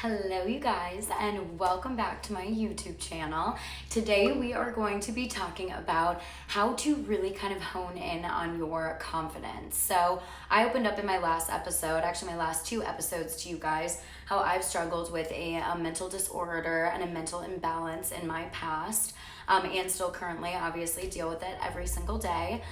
Hello you guys, and welcome back to my YouTube channel. Today we are going to be talking about how to really kind of hone in on your confidence. So I opened up in my last episode, actually my last two episodes, to you guys how I've struggled with a mental disorder and a mental imbalance in my past, and still currently obviously deal with it every single day.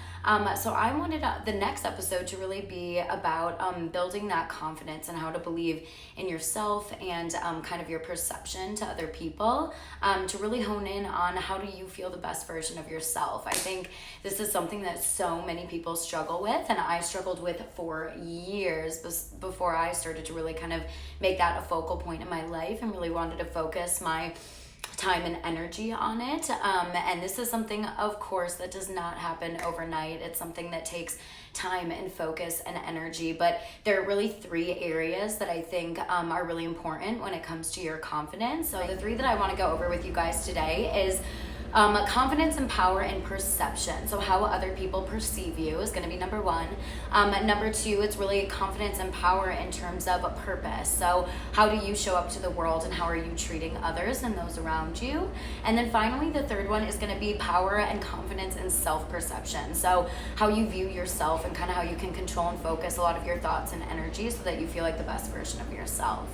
So I wanted the next episode to really be about building that confidence and how to believe in yourself and kind of your perception to other people, to really hone in on how do you feel the best version of yourself. I think this is something that so many people struggle with, and I struggled with for years before I started to really kind of make that a focal point in my life and really wanted to focus my time and energy on it. And this is something, of course, that does not happen overnight. It's something that takes time and focus and energy, but there are really three areas that I think are really important when it comes to your confidence. So the three that I want to go over with you guys today is confidence and power and perception. So how other people perceive you is going to be number one. Number two, it's really confidence and power in terms of a purpose. So how do you show up to the world and how are you treating others and those around you? And then finally, the third one is going to be power and confidence and self-perception. So how you view yourself and kind of how you can control and focus a lot of your thoughts and energy so that you feel like the best version of yourself.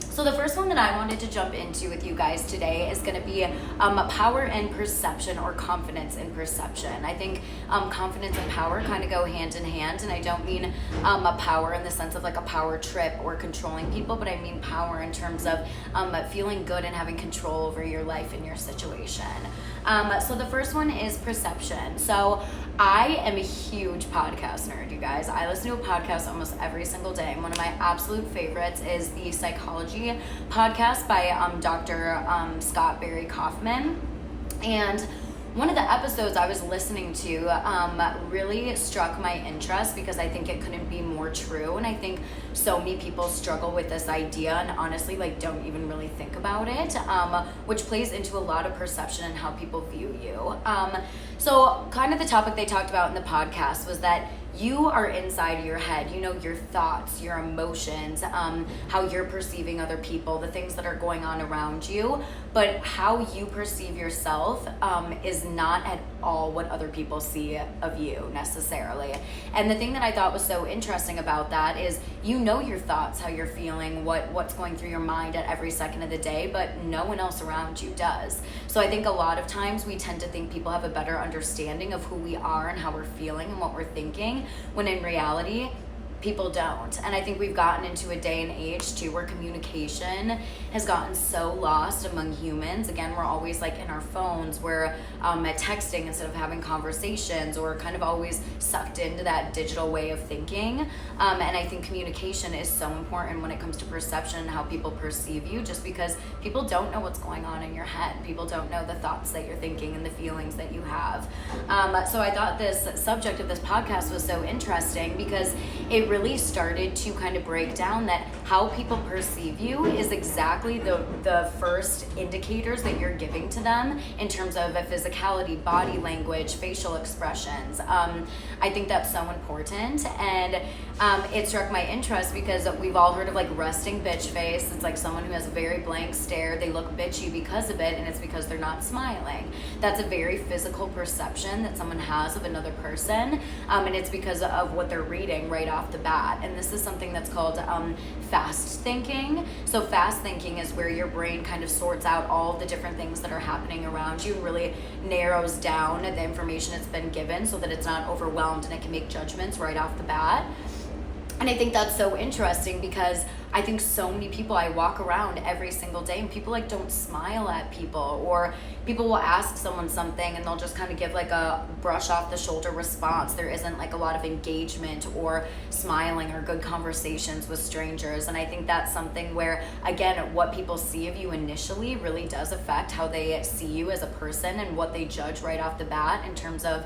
So the first one that I wanted to jump into with you guys today is going to be power and perception, or confidence and perception. I think confidence and power kind of go hand in hand, and I don't mean a power in the sense of like a power trip or controlling people, but I mean power in terms of feeling good and having control over your life and your situation. So the first one is perception. So I am a huge podcast nerd, you guys. I listen to a podcast almost every single day. And one of my absolute favorites is the Psychology podcast by Dr. Scott Barry Kaufman. And one of the episodes I was listening to really struck my interest because I think it couldn't be more true. And I think so many people struggle with this idea and honestly don't even really think about it, which plays into a lot of perception and how people view you. So kind of the topic they talked about in the podcast was that you are inside your head, your thoughts, your emotions, how you're perceiving other people, the things that are going on around you, but how you perceive yourself is not at all what other people see of you necessarily. And the thing that I thought was so interesting about that is your thoughts, how you're feeling, what's going through your mind at every second of the day, but no one else around you does. So I think a lot of times we tend to think people have a better understanding of who we are and how we're feeling and what we're thinking, when in reality, people don't. And I think we've gotten into a day and age too where communication has gotten so lost among humans. Again, we're always in our phones, we're texting instead of having conversations, or kind of always sucked into that digital way of thinking. And I think communication is so important when it comes to perception and how people perceive you, just because people don't know what's going on in your head. People don't know the thoughts that you're thinking and the feelings that you have. So I thought this subject of this podcast was so interesting because it really started to kind of break down that how people perceive you is exactly the first indicators that you're giving to them in terms of a physicality, body language, facial expressions. I think that's so important, and it struck my interest because we've all heard of resting bitch face. It's someone who has a very blank stare. They look bitchy because of it, and it's because they're not smiling. That's a very physical perception that someone has of another person, and it's because of what they're reading right off the bat. And this is something that's called fast thinking. So fast thinking is where your brain kind of sorts out all the different things that are happening around you and really narrows down the information it's been given so that it's not overwhelmed and it can make judgments right off the bat. And I think that's so interesting because I think so many people, I walk around every single day and people don't smile at people, or people will ask someone something and they'll just kind of give a brush off the shoulder response. There isn't a lot of engagement or smiling or good conversations with strangers. And I think that's something where, again, what people see of you initially really does affect how they see you as a person and what they judge right off the bat in terms of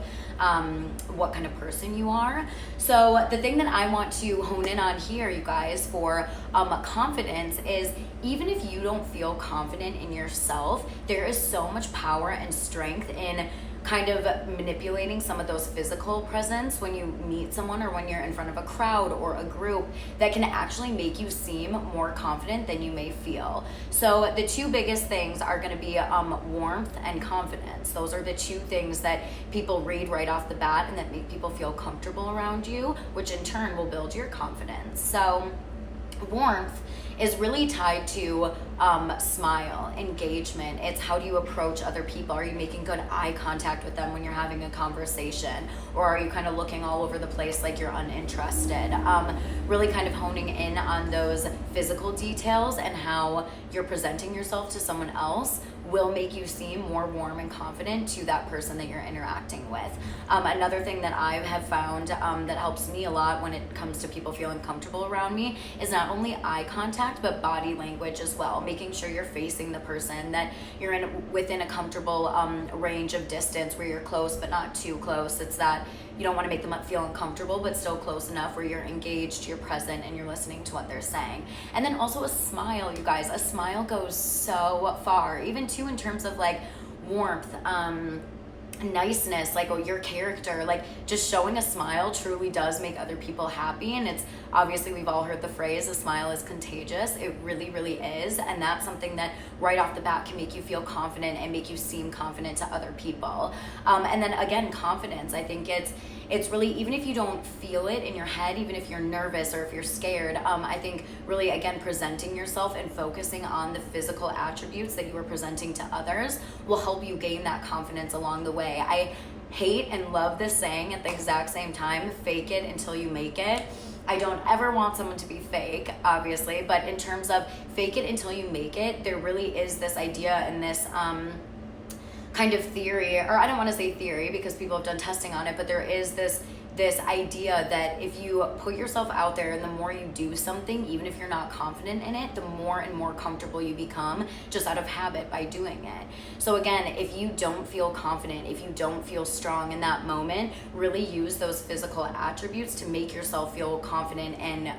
what kind of person you are. So the thing that I want to hone in on here, you guys, for confidence is, even if you don't feel confident in yourself, there is so much power and strength in kind of manipulating some of those physical presence when you meet someone or when you're in front of a crowd or a group that can actually make you seem more confident than you may feel. So the two biggest things are going to be warmth and confidence. Those are the two things that people read right off the bat and that make people feel comfortable around you, which in turn will build your confidence. So warmth is really tied to smile, engagement. It's how do you approach other people? Are you making good eye contact with them when you're having a conversation? Or are you kind of looking all over the place like you're uninterested? Really kind of honing in on those physical details and how you're presenting yourself to someone else will make you seem more warm and confident to that person that you're interacting with. Another thing that I have found that helps me a lot when it comes to people feeling comfortable around me is not only eye contact, but body language as well. Making sure you're facing the person, that you're within a comfortable range of distance where you're close but not too close. It's that you don't want to make them feel uncomfortable, but still close enough where you're engaged, you're present, and you're listening to what they're saying. And then also a smile, you guys. A smile goes so far, even too in terms of like warmth, niceness, like your character. Like just showing a smile truly does make other people happy. And it's obviously, we've all heard the phrase, a smile is contagious. It really, really is. And that's something that right off the bat can make you feel confident and make you seem confident to other people. And then again, confidence. I think it's really, even if you don't feel it in your head, even if you're nervous or if you're scared, I think really, again, presenting yourself and focusing on the physical attributes that you are presenting to others will help you gain that confidence along the way. I hate and love this saying at the exact same time, fake it until you make it. I don't ever want someone to be fake, obviously, but in terms of fake it until you make it, there really is this idea and this kind of theory, or I don't want to say theory because people have done testing on it, but there is this idea that if you put yourself out there and the more you do something, even if you're not confident in it, the more and more comfortable you become just out of habit by doing it. So again, if you don't feel confident, if you don't feel strong in that moment, really use those physical attributes to make yourself feel confident and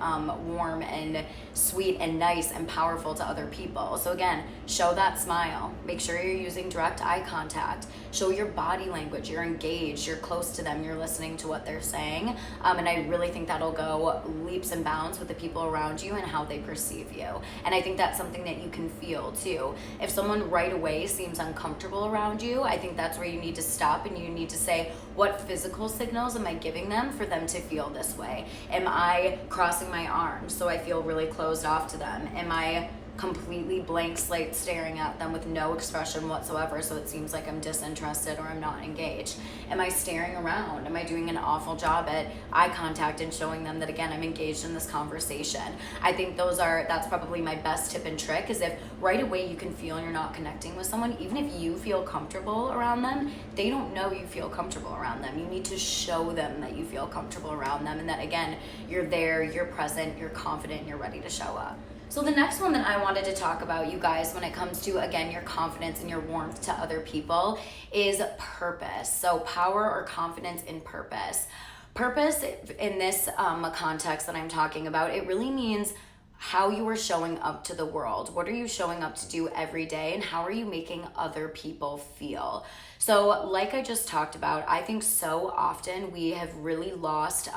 warm and sweet and nice and powerful to other people. So again, show that smile. Make sure you're using direct eye contact. Show your body language. You're engaged. You're close to them. You're listening to what they're saying. And I really think that'll go leaps and bounds with the people around you and how they perceive you. And I think that's something that you can feel too. If someone right away seems uncomfortable around you, I think that's where you need to stop and you need to say, what physical signals am I giving them for them to feel this way? Am I crossing my arms so I feel really closed off to them? Am I completely blank slate staring at them with no expression whatsoever so it seems like I'm disinterested or I'm not engaged? Am I staring around? Am I doing an awful job at eye contact and showing them that again I'm engaged in this conversation? I think that's probably my best tip and trick, is if right away you can feel you're not connecting with someone, even if you feel comfortable around them, they don't know you feel comfortable around them. You need to show them that you feel comfortable around them and that again you're there, you're present, you're confident, and you're ready to show up. So the next one that I wanted to talk about, you guys, when it comes to, again, your confidence and your warmth to other people is purpose. So power or confidence in purpose. Purpose in this context that I'm talking about, it really means how you are showing up to the world. What are you showing up to do every day, and how are you making other people feel? So like I just talked about, I think so often we have really lost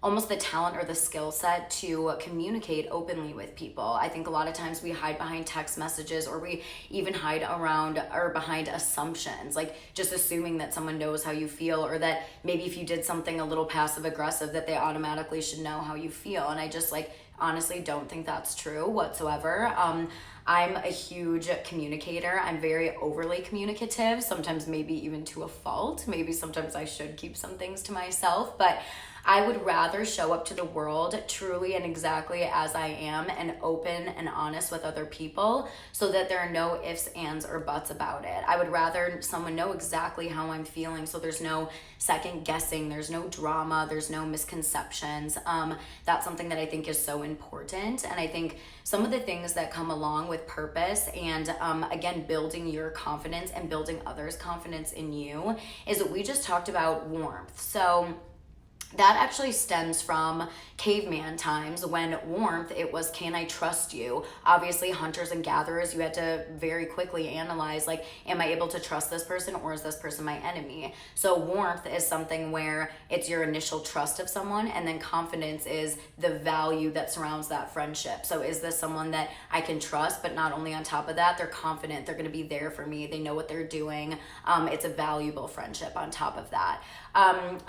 almost the talent or the skill set to communicate openly with people. I think a lot of times we hide behind text messages, or we even hide around or behind assumptions, like just assuming that someone knows how you feel, or that maybe if you did something a little passive aggressive that they automatically should know how you feel. And I just honestly don't think that's true whatsoever. I'm a huge communicator. I'm very overly communicative, sometimes maybe even to a fault. Maybe sometimes I should keep some things to myself, but I would rather show up to the world truly and exactly as I am, and open and honest with other people, so that there are no ifs, ands, or buts about it. I would rather someone know exactly how I'm feeling, so there's no second guessing, there's no drama, there's no misconceptions. That's something that I think is so important. And I think some of the things that come along with purpose and again, building your confidence and building others' confidence in you is what we just talked about, warmth. So that actually stems from caveman times when warmth, it was, can I trust you? Obviously, hunters and gatherers, you had to very quickly analyze, like, am I able to trust this person, or is this person my enemy? So warmth is something where it's your initial trust of someone, and then confidence is the value that surrounds that friendship. So is this someone that I can trust, but not only on top of that, they're confident, they're gonna be there for me, they know what they're doing. It's a valuable friendship on top of that.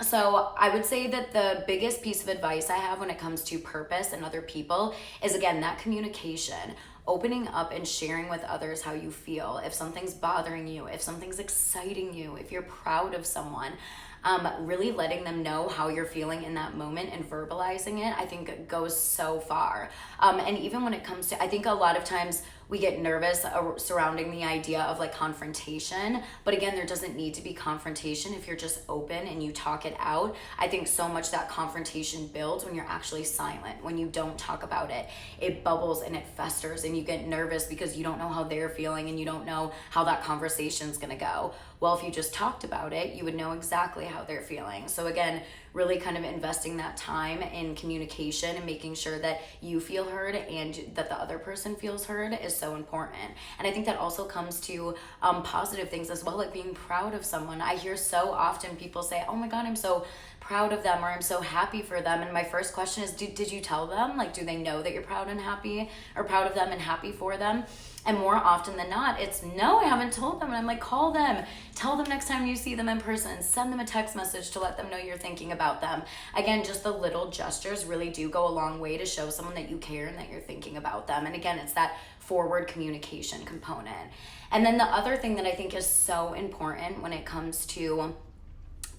So I would say that the biggest piece of advice I have when it comes to purpose and other people is, again, that communication, opening up and sharing with others how you feel. If something's bothering you, if something's exciting you, if you're proud of someone, really letting them know how you're feeling in that moment and verbalizing it, I think goes so far. And even when it comes to, I think a lot of times we get nervous surrounding the idea of like confrontation, but again, there doesn't need to be confrontation if you're just open and you talk it out. I think so much that confrontation builds when you're actually silent, when you don't talk about it. It bubbles and it festers, and you get nervous because you don't know how they're feeling and you don't know how that conversation's gonna go. Well, if you just talked about it, you would know exactly how they're feeling. So again, really kind of investing that time in communication and making sure that you feel heard and that the other person feels heard is so important. And I think that also comes to positive things as well, like being proud of someone. I hear so often people say, oh my God, I'm so proud of them, or I'm so happy for them. And my first question is, did you tell them? Like, do they know that you're proud and happy, or proud of them and happy for them? And more often than not, it's no, I haven't told them. And I'm like, call them, tell them next time you see them in person, send them a text message to let them know you're thinking about them. Again, just the little gestures really do go a long way to show someone that you care and that you're thinking about them. And again, it's that forward communication component. And then the other thing that I think is so important when it comes to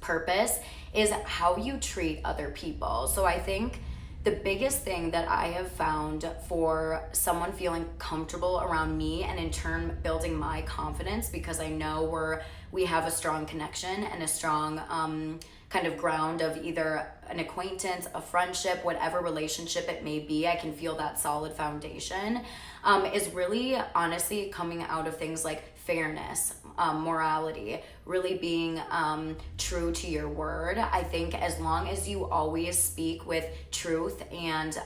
purpose is how you treat other people. So I think the biggest thing that I have found for someone feeling comfortable around me, and in turn building my confidence, because I know we have a strong connection and a strong kind of ground of either an acquaintance, a friendship, whatever relationship it may be, I can feel that solid foundation, is really honestly coming out of things like fairness, morality, really being true to your word. I think as long as you always speak with truth and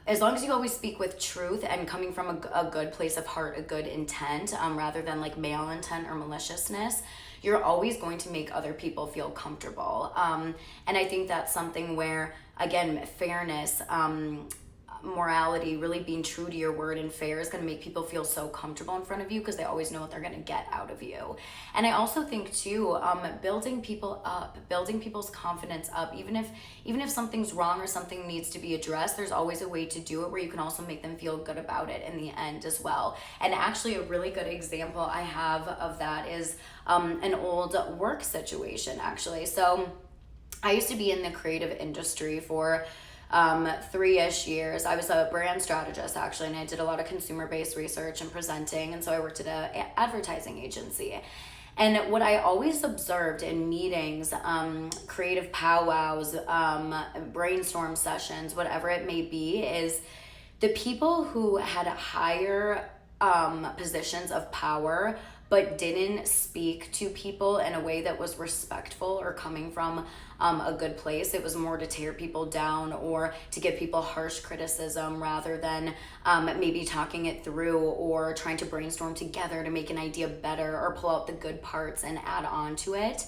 as long as you always speak with truth and coming from a good place of heart, a good intent, rather than like malintent or maliciousness, you're always going to make other people feel comfortable. And I think that's something where, again, fairness, morality, really being true to your word and fair is going to make people feel so comfortable in front of you because they always know what they're going to get out of you. And I also think too, building people up, building people's confidence up, even if something's wrong or something needs to be addressed, there's always a way to do it where you can also make them feel good about it in the end as well. And actually a really good example I have of that is an old work situation actually. So I used to be in the creative industry for 3-ish years. I was a brand strategist actually, and I did a lot of consumer-based research and presenting, and so I worked at an advertising agency. And what I always observed in meetings, creative powwows, brainstorm sessions, whatever it may be, is the people who had higher positions of power but didn't speak to people in a way that was respectful or coming from a good place. It was more to tear people down or to give people harsh criticism rather than maybe talking it through or trying to brainstorm together to make an idea better or pull out the good parts and add on to it.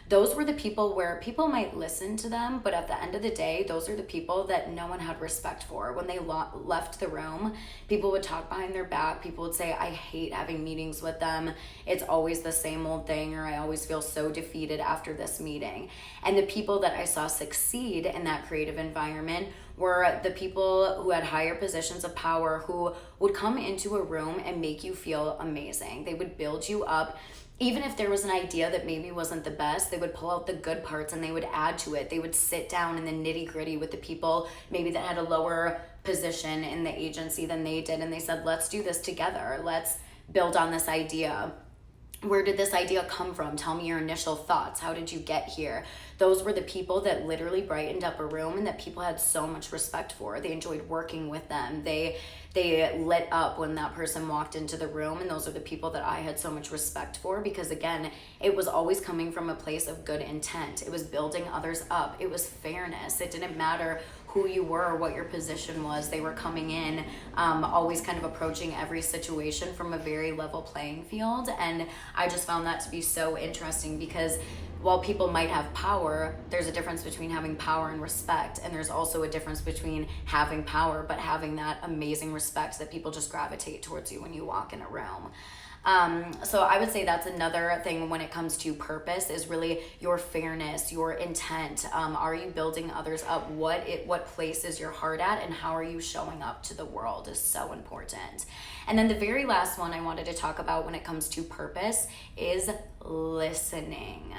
Those were the people where people might listen to them, but at the end of the day, those are the people that no one had respect for. When they left the room, people would talk behind their back. People would say, I hate having meetings with them. It's always the same old thing, or I always feel so defeated after this meeting. And the people that I saw succeed in that creative environment were the people who had higher positions of power, who would come into a room and make you feel amazing. They would build you up. Even if there was an idea that maybe wasn't the best, they would pull out the good parts and they would add to it. They would sit down in the nitty-gritty with the people maybe that had a lower position in the agency than they did, and they said, let's do this together. Let's build on this idea. Where did this idea come from? Tell me your initial thoughts. How did you get here? Those were the people that literally brightened up a room and that people had so much respect for. They enjoyed working with them. They they lit up when that person walked into the room. And those are the people that I had so much respect for, because again, it was always coming from a place of good intent. It was building others up. It was fairness. It didn't matter who you were or what your position was. They were coming in, always kind of approaching every situation from a very level playing field. And I just found that to be so interesting, because while people might have power, there's a difference between having power and respect. And there's also a difference between having power, but having that amazing respect that people just gravitate towards you when you walk in a room. So I would say that's another thing when it comes to purpose, is really your fairness, your intent. Are you building others up? What place is your heart at, and how are you showing up to the world is so important. And then the very last one I wanted to talk about when it comes to purpose is listening.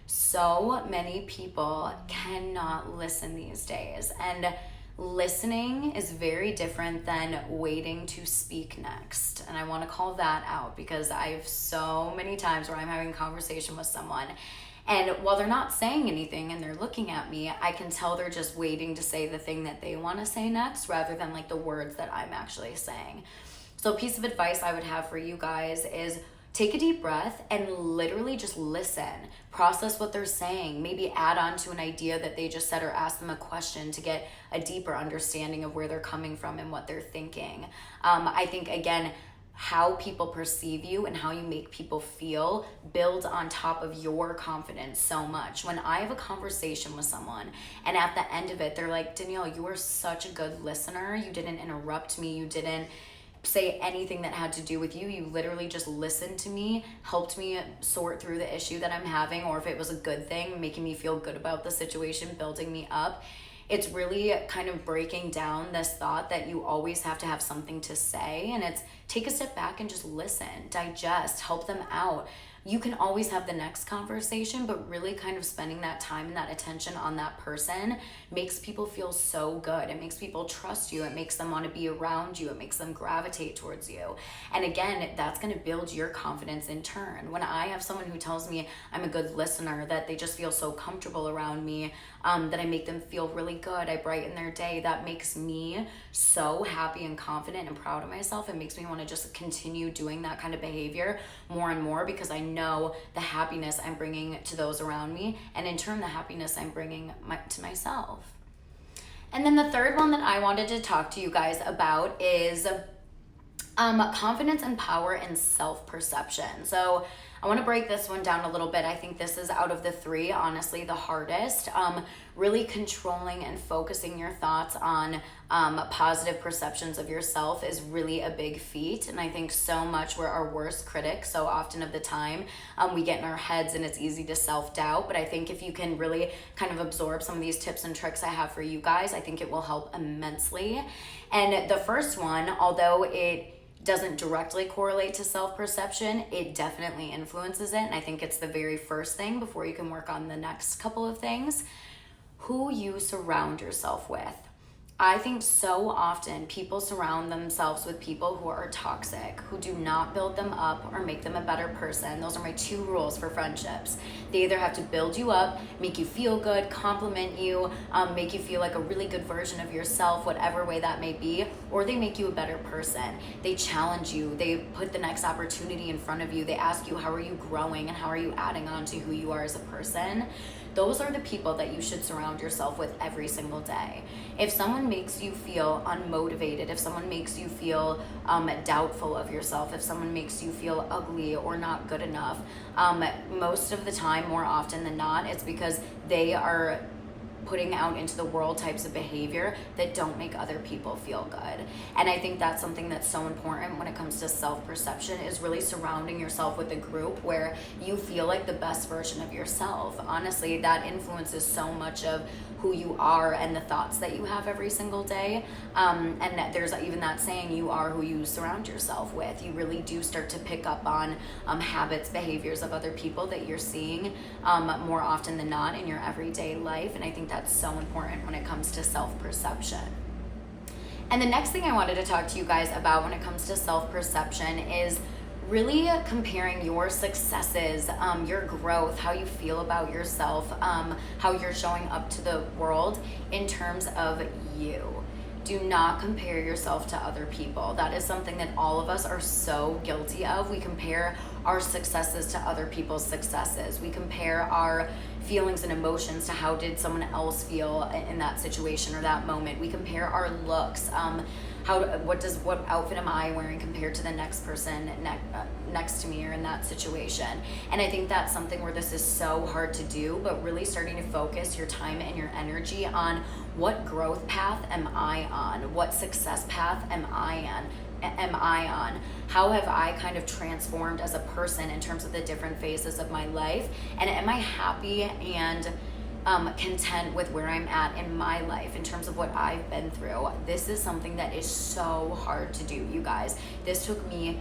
So many people cannot listen these days, and listening is very different than waiting to speak next. And I want to call that out, because I've so many times where I'm having a conversation with someone, and while they're not saying anything and they're looking at me, I can tell they're just waiting to say the thing that they want to say next, rather than like the words that I'm actually saying. So a piece of advice I would have for you guys is take a deep breath and literally just listen. Process what they're saying. Maybe add on to an idea that they just said, or ask them a question to get a deeper understanding of where they're coming from and what they're thinking. I think, again, how people perceive you and how you make people feel builds on top of your confidence so much. When I have a conversation with someone and at the end of it, they're like, Danielle, you are such a good listener. You didn't interrupt me. You didn't say anything that had to do with you. You literally just listened to me, helped me sort through the issue that I'm having, or if it was a good thing, making me feel good about the situation, building me up. It's really kind of breaking down this thought that you always have to have something to say, and it's take a step back and just listen, digest, help them out. You can always have the next conversation, but really kind of spending that time and that attention on that person makes people feel so good. It makes people trust you. It makes them want to be around you. It makes them gravitate towards you. And again, that's going to build your confidence in turn. When I have someone who tells me I'm a good listener, that they just feel so comfortable around me, that I make them feel really good, I brighten their day, that makes me so happy and confident and proud of myself. It makes me want to just continue doing that kind of behavior more and more, because I know the happiness I'm bringing to those around me, and in turn the happiness I'm bringing to myself. And then the third one that I wanted to talk to you guys about is confidence and power and self-perception. So I want to break this one down a little bit. I think this is, out of the three, honestly the hardest. Really controlling and focusing your thoughts on positive perceptions of yourself is really a big feat. And I think so much we're our worst critics so often of the time. We get in our heads and it's easy to self-doubt. But I think if you can really kind of absorb some of these tips and tricks I have for you guys, I think it will help immensely. And the first one, although it doesn't directly correlate to self-perception, it definitely influences it. And I think it's the very first thing before you can work on the next couple of things. Who you surround yourself with. I think so often people surround themselves with people who are toxic, who do not build them up or make them a better person. Those are my two rules for friendships. They either have to build you up, make you feel good, compliment you, make you feel like a really good version of yourself, whatever way that may be, or they make you a better person. They challenge you. They put the next opportunity in front of you. They ask you, how are you growing and how are you adding on to who you are as a person? Those are the people that you should surround yourself with every single day. If someone makes you feel unmotivated, if someone makes you feel doubtful of yourself, if someone makes you feel ugly or not good enough, most of the time, more often than not, it's because they are putting out into the world types of behavior that don't make other people feel good. And I think that's something that's so important when it comes to self-perception, is really surrounding yourself with a group where you feel like the best version of yourself. Honestly, that influences so much of who you are and the thoughts that you have every single day. And there's even that saying, you are who you surround yourself with. You really do start to pick up on habits, behaviors of other people that you're seeing more often than not in your everyday life. And I think that's so important when it comes to self-perception. And the next thing I wanted to talk to you guys about when it comes to self-perception is really comparing your successes, your growth, how you feel about yourself, how you're showing up to the world in terms of you. do not compare yourself to other people. That is something that all of us are so guilty of. We compare our successes to other people's successes. We compare our feelings and emotions to how did someone else feel in that situation or that moment. We compare our looks. What outfit am I wearing compared to the next person next to me or in that situation? And I think that's something where this is so hard to do, but really starting to focus your time and your energy on what growth path am I on? What success path am I on? How have I kind of transformed as a person in terms of the different phases of my life? And am I happy and content with where I'm at in my life in terms of what I've been through? This is something that is so hard to do, you guys. This took me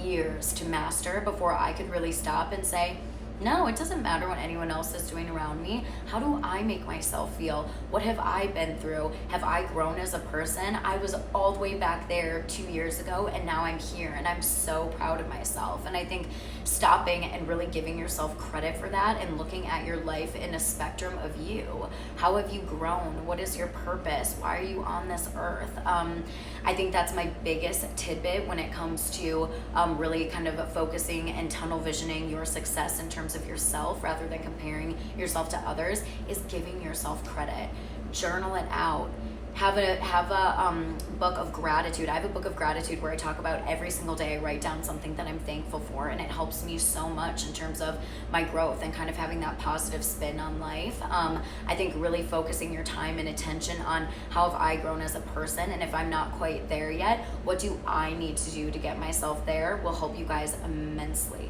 years to master before I could really stop and say, no, it doesn't matter what anyone else is doing around me. How do I make myself feel? What have I been through? Have I grown as a person? I was all the way back there 2 years ago, and now I'm here, and I'm so proud of myself. And I think stopping and really giving yourself credit for that and looking at your life in a spectrum of you. How have you grown? What is your purpose? Why are you on this earth? I think that's my biggest tidbit when it comes to really kind of focusing and tunnel visioning your success in terms of yourself rather than comparing yourself to others, is giving yourself credit. Journal it out. Have a book of gratitude. I have a book of gratitude where I talk about every single day. I write down something that I'm thankful for, and it helps me so much in terms of my growth and kind of having that positive spin on life. I think really focusing your time and attention on how have I grown as a person, and if I'm not quite there yet, what do I need to do to get myself there, will help you guys immensely.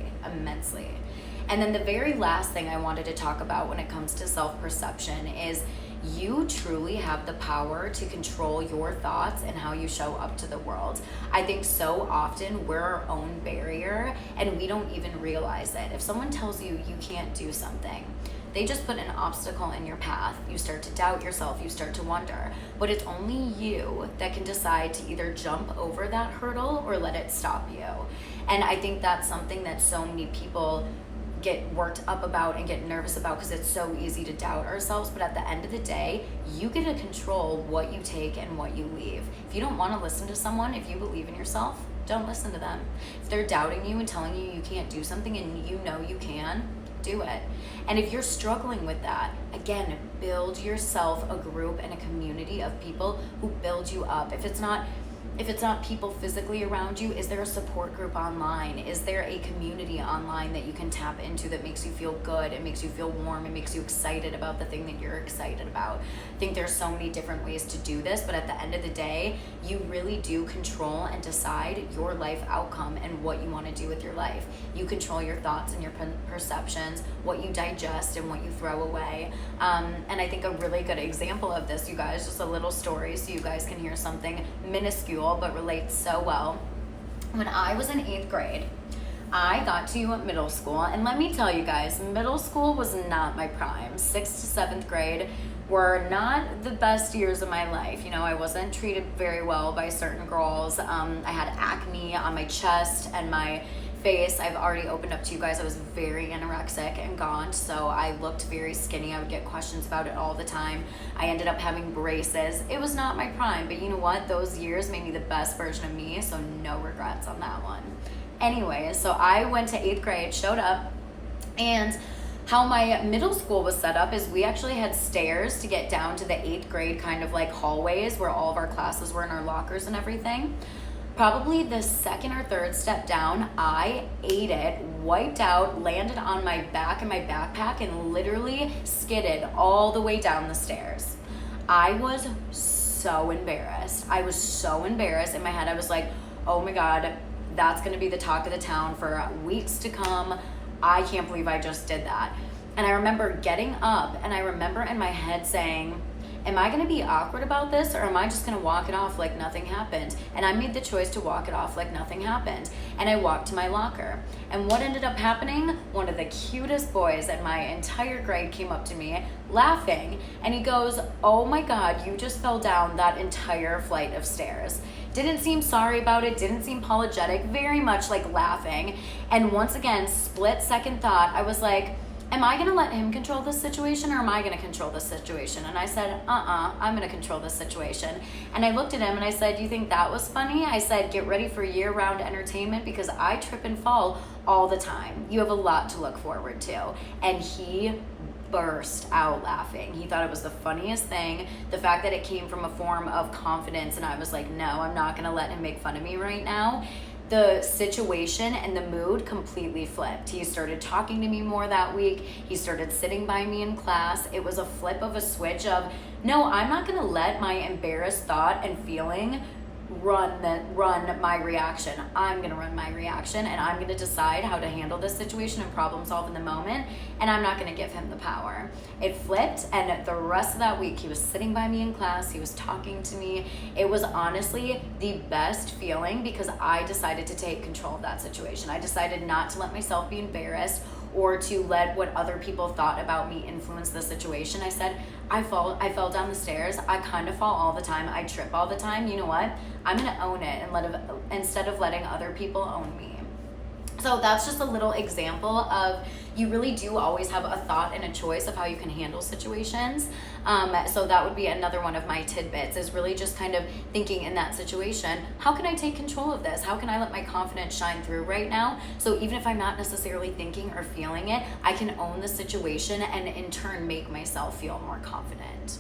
And then the very last thing I wanted to talk about when it comes to self-perception is you truly have the power to control your thoughts and how you show up to the world. I think so often we're our own barrier and we don't even realize it. If someone tells you you can't do something, they just put an obstacle in your path. You start to doubt yourself, you start to wonder. But it's only you that can decide to either jump over that hurdle or let it stop you. And I think that's something that so many people get worked up about and get nervous about, because it's so easy to doubt ourselves. But at the end of the day, you get to control what you take and what you leave. If you don't want to listen to someone, if you believe in yourself, don't listen to them. If they're doubting you and telling you you can't do something and you know you can, do it. And if you're struggling with that, again, build yourself a group and a community of people who build you up. If it's not people physically around you, is there a support group online? Is there a community online that you can tap into that makes you feel good, it makes you feel warm, it makes you excited about the thing that you're excited about? I think there's so many different ways to do this, but at the end of the day, you really do control and decide your life outcome and what you want to do with your life. You control your thoughts and your perceptions, what you digest and what you throw away. And I think a really good example of this, you guys, just a little story so you guys can hear something minuscule but relates so well. When I was in 8th grade, I got to middle school, and let me tell you guys, middle school was not my prime. 6th to 7th grade were not the best years of my life. You know, I wasn't treated very well by certain girls. I had acne on my chest and my face. I've already opened up to you guys. I was very anorexic and gaunt, so I looked very skinny. I would get questions about it all the time. I ended up having braces. It was not my prime, but you know what? Those years made me the best version of me, so no regrets on that one. Anyways, so I went to 8th grade, showed up, and how my middle school was set up is we actually had stairs to get down to the 8th grade kind of like hallways where all of our classes were in our lockers and everything. Probably the second or third step down, I ate it, wiped out, landed on my back in my backpack, and literally skidded all the way down the stairs. I was so embarrassed. In my head, I was like, oh my God, that's gonna be the talk of the town for weeks to come. I can't believe I just did that. And I remember getting up, and I remember in my head saying, am I gonna be awkward about this, or am I just gonna walk it off like nothing happened? And I made the choice to walk it off like nothing happened. And I walked to my locker. And what ended up happening? One of the cutest boys in my entire grade came up to me laughing, and he goes, oh my God, you just fell down that entire flight of stairs. Didn't seem sorry about it, didn't seem apologetic, very much like laughing. And once again, split second thought, I was like, am I going to let him control this situation, or am I going to control this situation? And I said, I'm going to control this situation. And I looked at him and I said, you think that was funny? I said, get ready for year-round entertainment, because I trip and fall all the time. You have a lot to look forward to. And he burst out laughing. He thought it was the funniest thing. The fact that it came from a form of confidence, and I was like, no, I'm not going to let him make fun of me right now. The situation and the mood completely flipped. He started talking to me more that week. He started sitting by me in class. It was a flip of a switch of, no, I'm not going to let my embarrassed thought and feeling run my reaction. I'm going to run my reaction, and I'm going to decide how to handle this situation and problem solve in the moment, and I'm not going to give him the power. It flipped, and the rest of that week he was sitting by me in class. He was talking to me. It was honestly the best feeling, because I decided to take control of that situation. I decided not to let myself be embarrassed or to let what other people thought about me influence the situation. I said, I fell down the stairs. I kind of fall all the time. I trip all the time. You know what? I'm gonna own it instead of letting other people own me. So that's just a little example of, you really do always have a thought and a choice of how you can handle situations. So that would be another one of my tidbits, is really just kind of thinking in that situation, how can I take control of this? How can I let my confidence shine through right now? So even if I'm not necessarily thinking or feeling it, I can own the situation and in turn make myself feel more confident.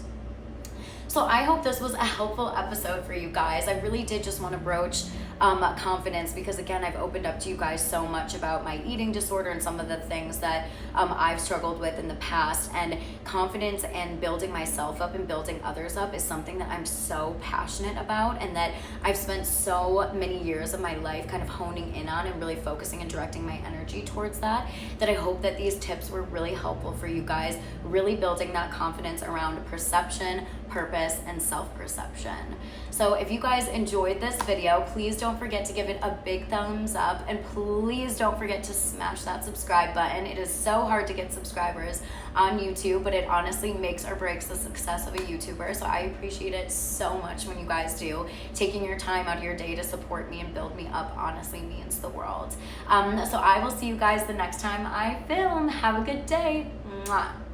So I hope this was a helpful episode for you guys. I really did just want to broach confidence, because again, I've opened up to you guys so much about my eating disorder and some of the things that I've struggled with in the past, and confidence and building myself up and building others up is something that I'm so passionate about, and that I've spent so many years of my life kind of honing in on and really focusing and directing my energy towards that I hope that these tips were really helpful for you guys, really building that confidence around perception, purpose, and self-perception. So if you guys enjoyed this video, please don't forget to give it a big thumbs up, and please don't forget to smash that subscribe button. It is so hard to get subscribers on YouTube, but it honestly makes or breaks the success of a YouTuber. So I appreciate it so much when you guys do. Taking your time out of your day to support me and build me up honestly means the world. So I will see you guys the next time I film. Have a good day. Mwah.